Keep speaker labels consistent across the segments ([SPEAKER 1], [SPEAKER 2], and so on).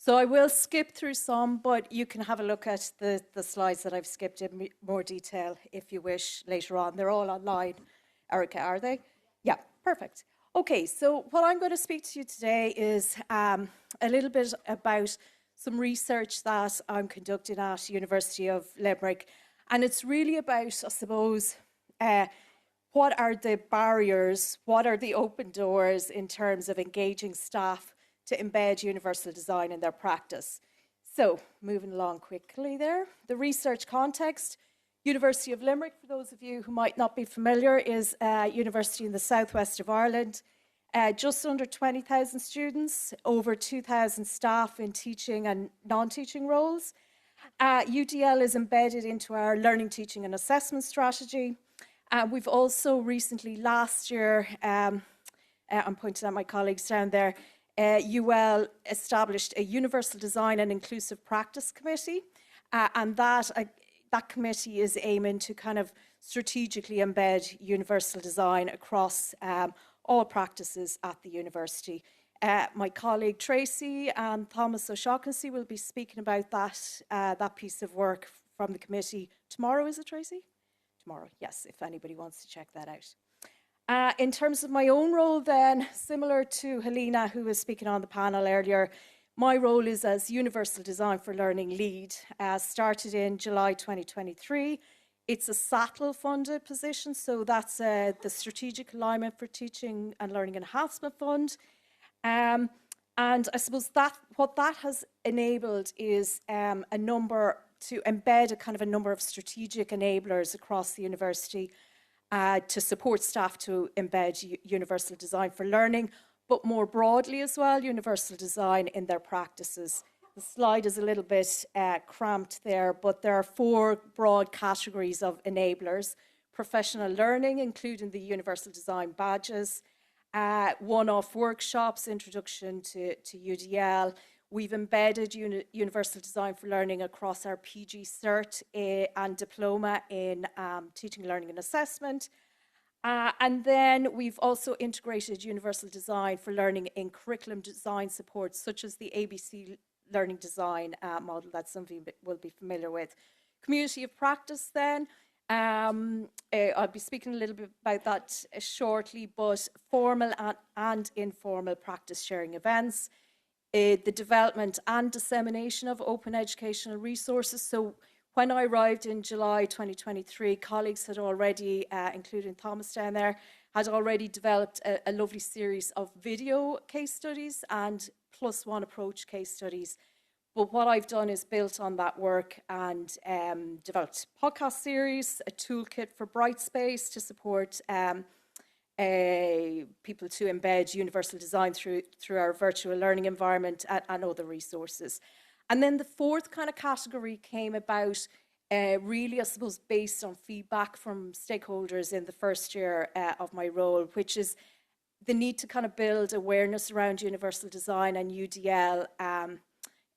[SPEAKER 1] So I will skip through some, but you can have a look at the slides that I've skipped in more detail if you wish later on. They're all online. Erica, are they? Yeah, perfect. Okay, so what I'm going to speak to you today is a little bit about some research that I'm conducting at University of Limerick. And it's really about, I suppose, what are the barriers, what are the open doors in terms of engaging staff to embed universal design in their practice. So, moving along quickly there. The research context. University of Limerick, for those of you who might not be familiar, is a university in the southwest of Ireland. Just under 20,000 students, over 2,000 staff in teaching and non-teaching roles. UDL is embedded into our learning, teaching and assessment strategy. We've also recently, last year, I'm pointing at my colleagues down there, UL established a Universal Design and Inclusive Practice Committee, and that committee is aiming to kind of strategically embed universal design across all practices at the university. My colleague Tracy and Thomas O'Shaughnessy will be speaking about that piece of work from the committee tomorrow, is it, Tracy? Tomorrow, yes, if anybody wants to check that out. In terms of my own role then, similar to Helena, who was speaking on the panel earlier, my role is as Universal Design for Learning lead, started in July 2023. It's a SATL funded position, so that's the Strategic Alignment for Teaching and Learning Enhancement Fund. And I suppose what that has enabled is to embed a number of strategic enablers across the university to support staff to embed universal design for learning, but more broadly as well, universal design in their practices. The slide is a little bit cramped there, but there are 4 broad categories of enablers. Professional learning, including the universal design badges, one-off workshops, introduction to UDL. We've embedded universal design for learning across our PG Cert and diploma in teaching, learning and assessment. And then we've also integrated universal design for learning in curriculum design support, such as the ABC learning design model that some of you will be familiar with. Community of practice then. I'll be speaking a little bit about that shortly, but formal and informal practice sharing events. The development and dissemination of open educational resources. So when I arrived in July 2023, colleagues had already, including Thomas down there, had already developed a lovely series of video case studies and +1 approach case studies. But what I've done is built on that work and developed podcast series, a toolkit for Brightspace to support people to embed universal design through our virtual learning environment and other resources. And then the 4th kind of category came about really, I suppose, based on feedback from stakeholders in the first year of my role, which is the need to kind of build awareness around universal design and UDL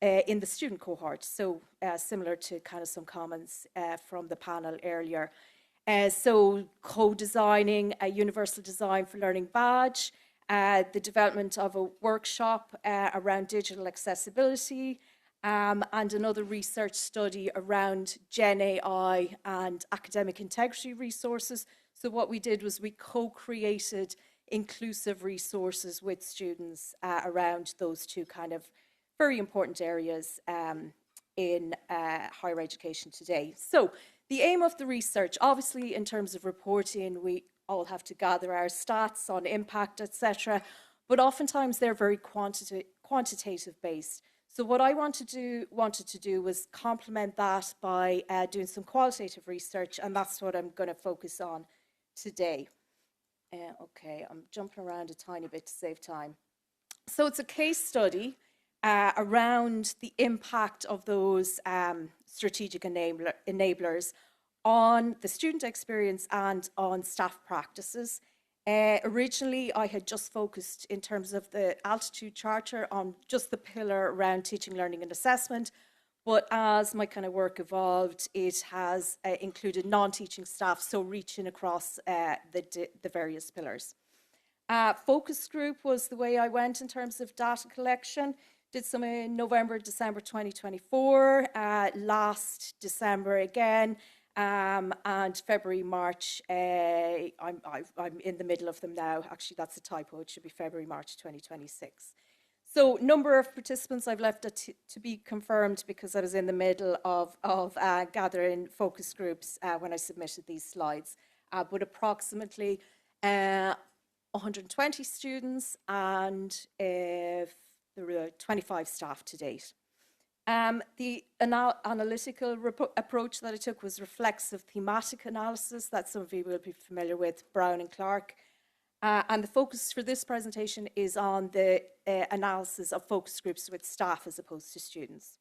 [SPEAKER 1] in the student cohort. So similar to kind of some comments from the panel earlier. So co-designing a universal design for learning badge, the development of a workshop around digital accessibility, and another research study around Gen AI and academic integrity resources. So what we did was we co-created inclusive resources with students around those 2 kind of very important areas in higher education today. So the aim of the research, obviously in terms of reporting, we all have to gather our stats on impact, etc. But oftentimes they're very quantitative based. So what I wanted to do was complement that by doing some qualitative research, and that's what I'm going to focus on today. Okay, I'm jumping around a tiny bit to save time. So it's a case study around the impact of those strategic enablers on the student experience and on staff practices. Originally, I had just focused in terms of the Altitude Charter on just the pillar around teaching, learning and assessment. But as my kind of work evolved, it has included non-teaching staff, so reaching across the various pillars. Focus group was the way I went in terms of data collection. Did some in November, December 2024, last December again, and February, March. I'm in the middle of them now. Actually, that's a typo. It should be February, March 2026. So number of participants I've left it to be confirmed because I was in the middle of gathering focus groups when I submitted these slides. But approximately 120 students, and there were 25 staff to date. The analytical approach that I took was reflexive thematic analysis that some of you will be familiar with, Brown and Clark. And the focus for this presentation is on the analysis of focus groups with staff as opposed to students.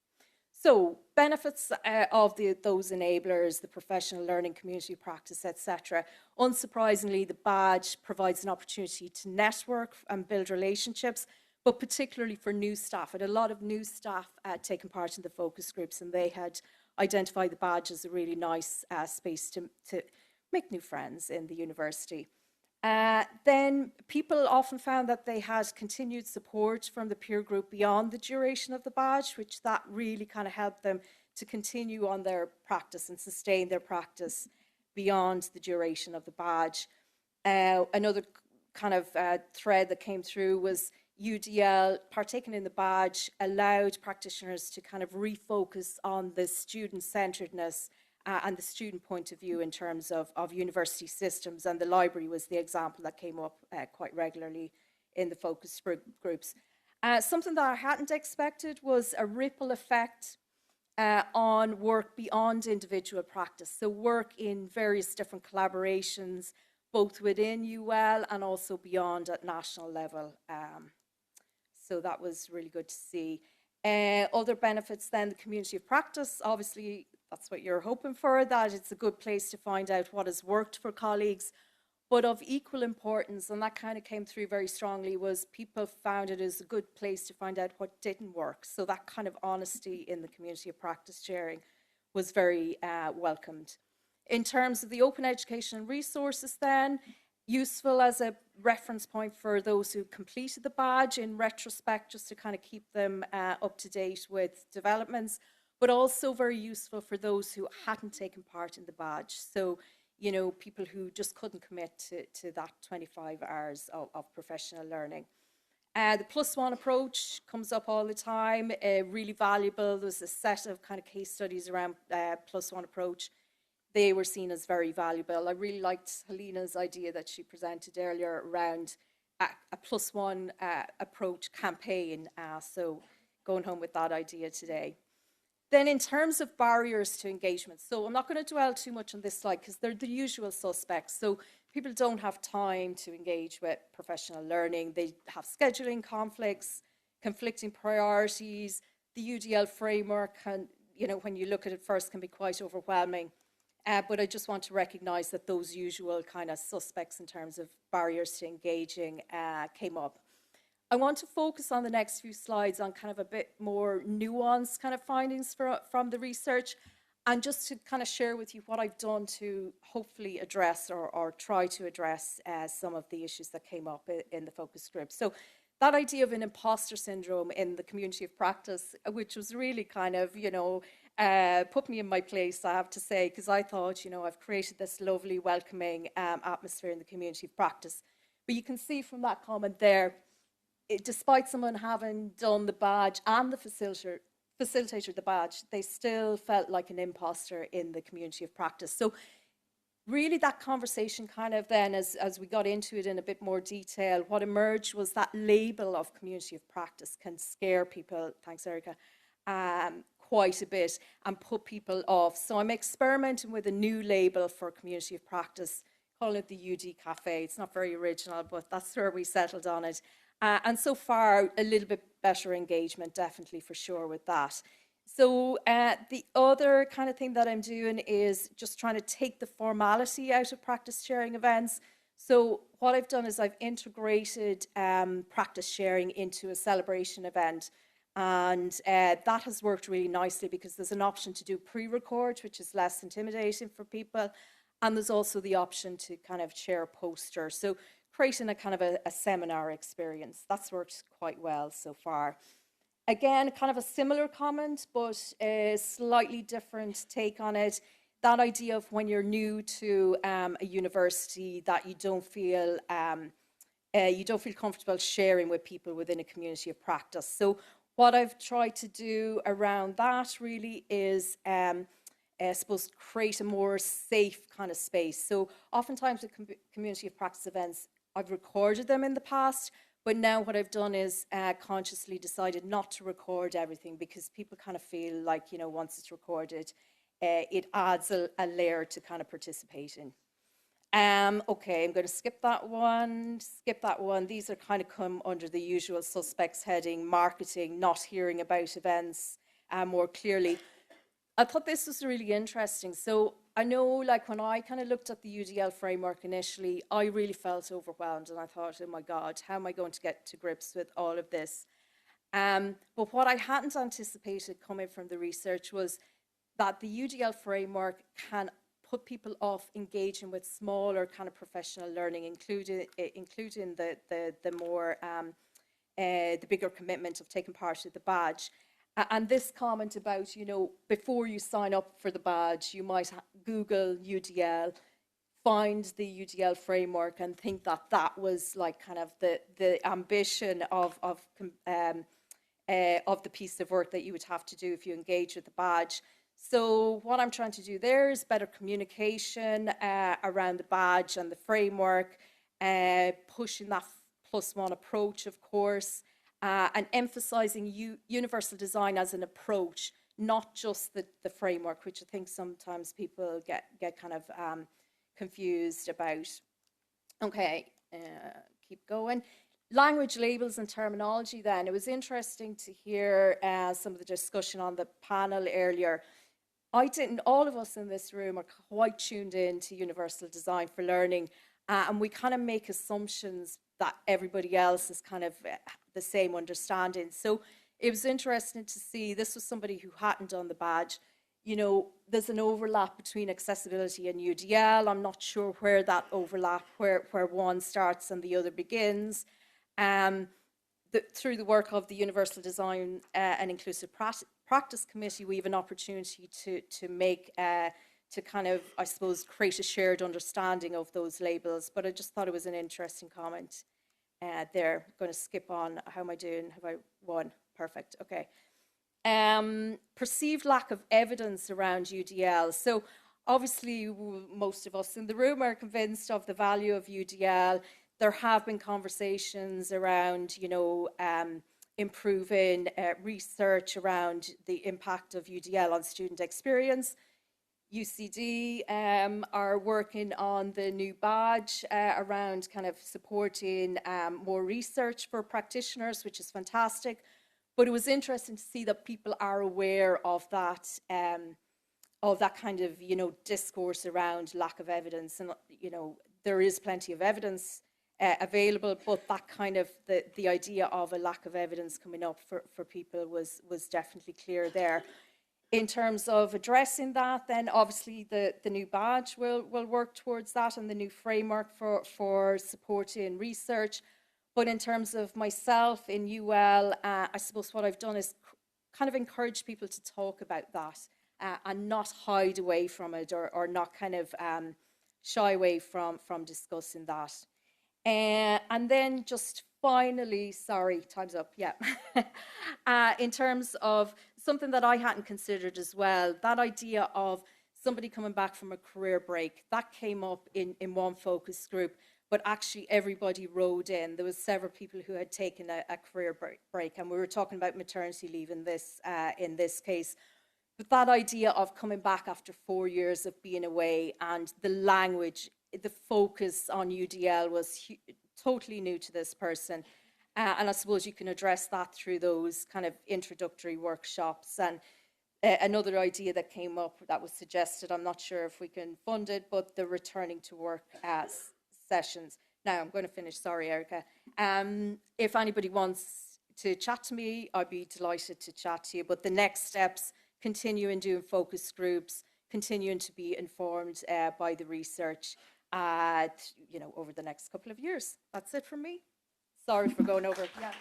[SPEAKER 1] So benefits of those enablers, the professional learning, community practice, etc. Unsurprisingly, the badge provides an opportunity to network and build relationships, but particularly for new staff. And a lot of new staff taking part in the focus groups, and they had identified the badge as a really nice space to make new friends in the university. Then people often found that they had continued support from the peer group beyond the duration of the badge, which that really kind of helped them to continue on their practice and sustain their practice beyond the duration of the badge. Another kind of thread that came through was UDL partaking in the badge allowed practitioners to kind of refocus on the student-centeredness and the student point of view in terms of university systems, and the library was the example that came up quite regularly in the focus groups. Something that I hadn't expected was a ripple effect on work beyond individual practice, so work in various different collaborations, both within UL and also beyond at national level. So that was really good to see. Other benefits then, the community of practice, obviously that's what you're hoping for, that it's a good place to find out what has worked for colleagues. But of equal importance, and that kind of came through very strongly, was people found it as a good place to find out what didn't work. So that kind of honesty in the community of practice sharing was very welcomed. In terms of the open education and resources then, useful as a reference point for those who completed the badge in retrospect, just to kind of keep them up to date with developments, but also very useful for those who hadn't taken part in the badge. So, you know, people who just couldn't commit to that 25 hours of professional learning. The +1 approach comes up all the time, really valuable. There's a set of kind of case studies around +1 approach. They were seen as very valuable. I really liked Helena's idea that she presented earlier around a +1 approach campaign. So going home with that idea today. Then in terms of barriers to engagement, so I'm not going to dwell too much on this slide because they're the usual suspects. So people don't have time to engage with professional learning. They have scheduling conflicts, conflicting priorities. The UDL framework can, you know, when you look at it first, can be quite overwhelming. But I just want to recognise that those usual kind of suspects in terms of barriers to engaging came up. I want to focus on the next few slides on kind of a bit more nuanced kind of findings from the research, and just to kind of share with you what I've done to hopefully address or try to address some of the issues that came up in the focus group. So that idea of an imposter syndrome in the community of practice, which was really kind of, you know, put me in my place, I have to say, because I thought, you know, I've created this lovely, welcoming atmosphere in the community of practice. But you can see from that comment there, despite someone having done the badge and the facilitator the badge, they still felt like an imposter in the community of practice. So really that conversation kind of then, as we got into it in a bit more detail, what emerged was that label of community of practice can scare people, thanks Erica, quite a bit and put people off. So I'm experimenting with a new label for community of practice, calling it the UD Cafe. It's not very original, but that's where we settled on it. And so far, a little bit better engagement, definitely for sure with that. So the other kind of thing that I'm doing is just trying to take the formality out of practice sharing events. So what I've done is I've integrated practice sharing into a celebration event. And that has worked really nicely because there's an option to do pre-record, which is less intimidating for people. And there's also the option to kind of share a poster. So creating a kind of a seminar experience. That's worked quite well so far. Again, kind of a similar comment, but a slightly different take on it. That idea of when you're new to a university that you don't feel comfortable sharing with people within a community of practice. So what I've tried to do around that really is, I suppose, create a more safe kind of space. So oftentimes with community of practice events, I've recorded them in the past, but now what I've done is consciously decided not to record everything, because people kind of feel like, you know, once it's recorded, it adds a layer to kind of participate in. Okay, I'm going to skip that one. These are kind of come under the usual suspects heading: marketing, not hearing about events more clearly. I thought this was really interesting. So I know, like, when I kind of looked at the UDL framework initially, I really felt overwhelmed, and I thought, oh my God, how am I going to get to grips with all of this? But what I hadn't anticipated coming from the research was that the UDL framework can put people off engaging with smaller kind of professional learning, including the more the bigger commitment of taking part in the badge. And this comment about, you know, before you sign up for the badge, you might Google UDL, find the UDL framework, and think that that was like kind of the ambition of the piece of work that you would have to do if you engage with the badge. So what I'm trying to do there is better communication around the badge and the framework, pushing that +1 approach, of course, and emphasizing universal design as an approach, not just the framework, which I think sometimes people get kind of confused about. Okay, keep going. Language labels and terminology then. It was interesting to hear some of the discussion on the panel earlier. All of us in this room are quite tuned in to universal design for learning, and we kind of make assumptions that everybody else is kind of the same understanding. So it was interesting to see, this was somebody who hadn't done the badge. You know, there's an overlap between accessibility and UDL. I'm not sure where that overlap, where one starts and the other begins. Through the work of the Universal Design and Inclusive Practice Committee, we have an opportunity to make, to kind of, I suppose, create a shared understanding of those labels. But I just thought it was an interesting comment there. I'm going to skip on. How am I doing? Have I won? Perfect. Okay. Perceived lack of evidence around UDL. So obviously, most of us in the room are convinced of the value of UDL. There have been conversations around, you know, improving research around the impact of UDL on student experience. UCD are working on the new badge around kind of supporting more research for practitioners, which is fantastic. But it was interesting to see that people are aware of that kind of, you know, discourse around lack of evidence. And, you know, there is plenty of evidence available, but that kind of the idea of a lack of evidence coming up for people was definitely clear there. In terms of addressing that, then obviously the new badge will work towards that, and the new framework for supporting research. But in terms of myself in UL, I suppose what I've done is kind of encourage people to talk about that and not hide away from it, or not kind of shy away from discussing that. And then just finally, sorry, time's up, yeah. In terms of something that I hadn't considered as well, that idea of somebody coming back from a career break, that came up in one focus group, but actually everybody rode in. There was several people who had taken a career break, and we were talking about maternity leave in this case. But that idea of coming back after 4 years of being away, and the language, the focus on UDL was totally new to this person. And I suppose you can address that through those kind of introductory workshops. And another idea that came up that was suggested, I'm not sure if we can fund it, but the returning to work sessions. Now I'm going to finish, sorry, Erica. If anybody wants to chat to me, I'd be delighted to chat to you. But the next steps, continuing doing focus groups, continuing to be informed by the research, you know, over the next couple of years. That's it from me. Sorry for going over. Yeah.